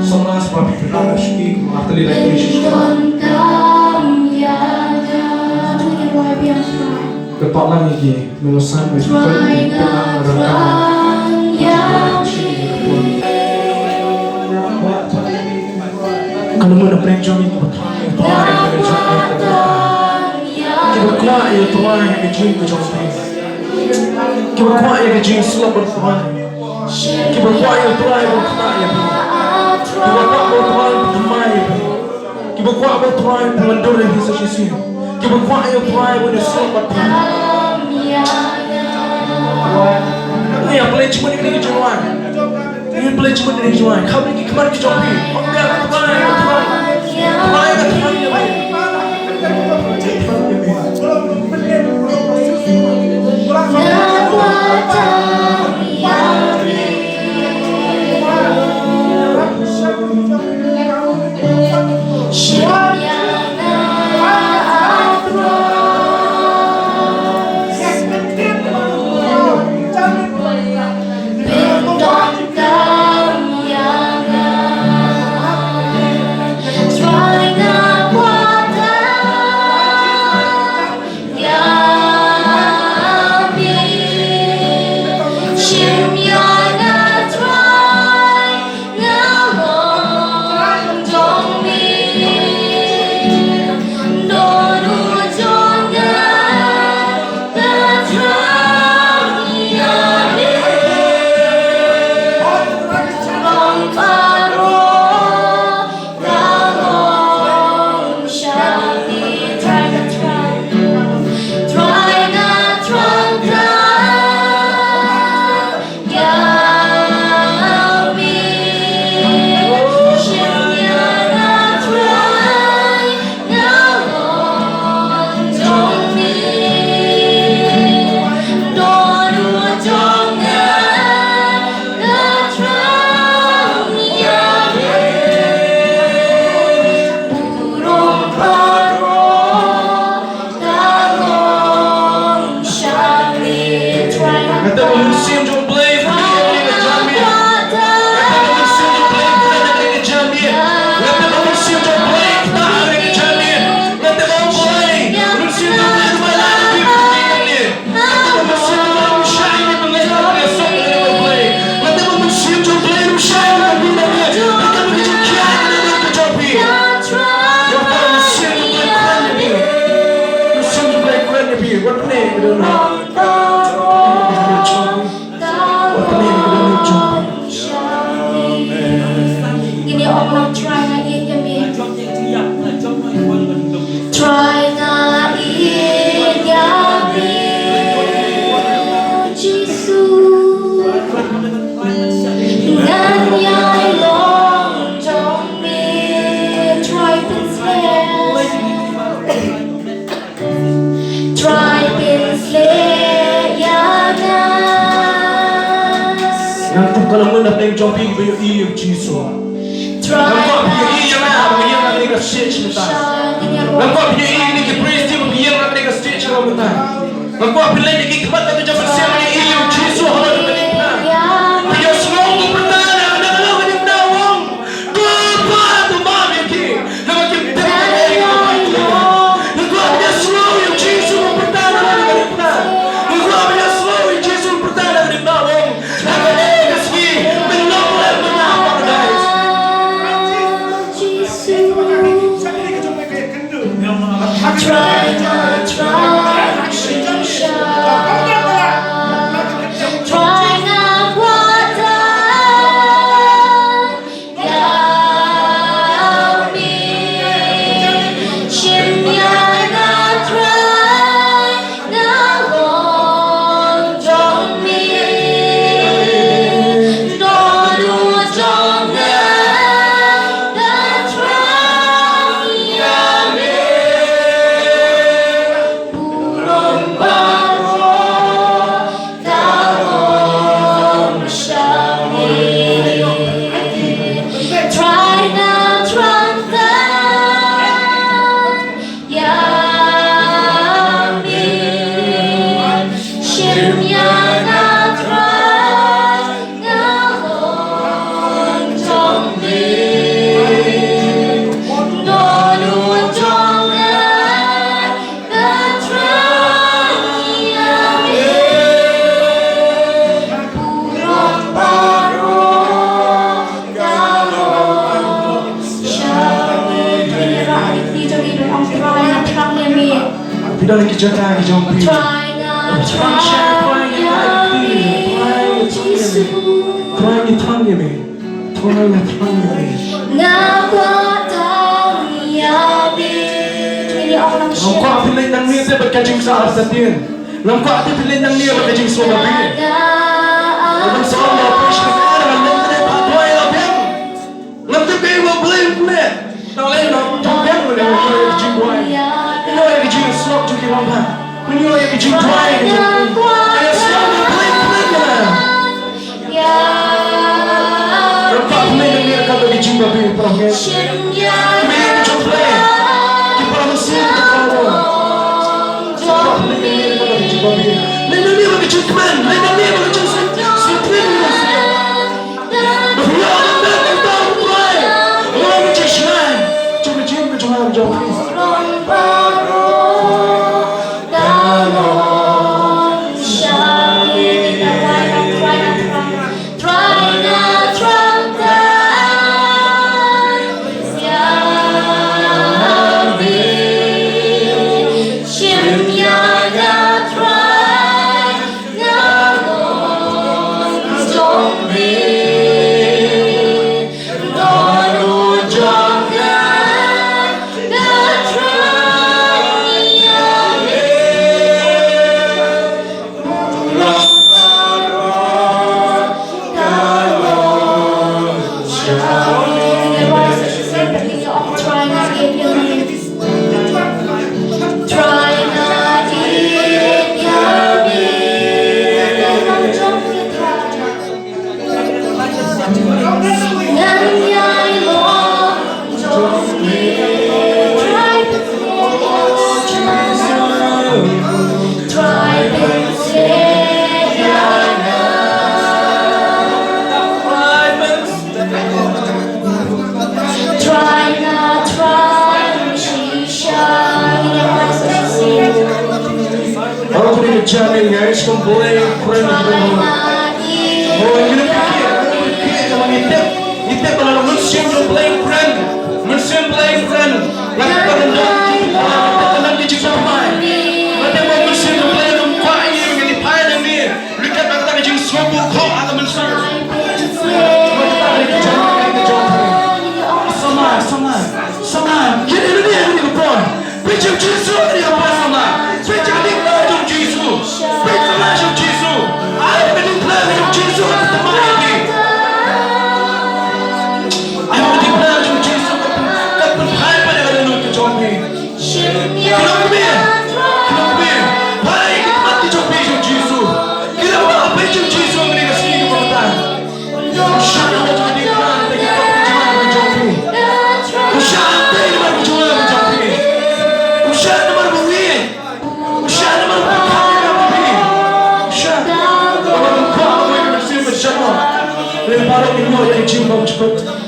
Somos próprios pecados que a realidade de Jesus. Dapat lagi melusan berfirman tentang rakaman kalau mana perenjong ini kita kuat ya Tuhan yang kejing kejongpeng kita kuat ya kejing selap bertuhan kita kuat ya Tuhan yang berkata ya kita kuat bertuhan bertemai kita kuat bertuhan berlendur yang bisa sisi kita kuat ya Tuhan yang selap bertuhan ini yang boleh cuma ini kejuruan ini boleh cuma ini kejuruan kau ini kemana kejongpeng kau biar Tuhan ya Tuhan Tuhan ya Tuhan ya kalau mana nak jumping be you Jesus. Nampak dia yang nak mereka stage kita. Nampak dia ini ke praise team yang mereka stage kita kita. Nampak bila dia kemat kita jumpa siapa yang you Jesus harus kita. Dia semua bertanya ada lawan yang dawang. Apa tu mami ki? Nama kita Nampak dia semua yang Jesus bertanya ada kita. Nampak dia semua yang Jesus bertanya ada dawang. Dalam kejagaan jampi. Lengkap pilih nang ni saya berkajing sahar satin. Lengkap pilih nang ni berkajing suara bi. Dalam soal operation kan dalam ni patwai lapang. Lengkap kau mau beli beli. Tahu leh nak jampiang boleh kau kajing buai. Kau yang kajing slok juga lambat. Kau yang kajing buai. Kau slok beli beli kan. Lengkap pilih nang ni kau kajing babi perangnya. Pilih kajing beli. Jangan guys, boleh kurang lebih. Oh, ini fikir kalau kita kalau musim playing friend, lagi pada nanti juga main. Nanti mau musim play rumah ini menjadi payah ni. Mereka kata kita semua kau ada musim. Sama. Kita ini boy. Picture Jesus ni apa sama? Picture ni macam Jesus. Picture macam Jesus. Ayah kita macam Jesus kita main. Ayah kita macam Jesus kita berhayat pada kita nak jombi. Kenapa? Baik kita mati jombi macam Jesus. Kita buat apa macam Jesus mereka sini kita. Usah kita jadi kan kita macam jombi. Usah kita macam jombi. Usah nama bumi. Usah nama bumi. Usah. Kalau kau mau bersih bersama, lepas itu yang jumpa cepat.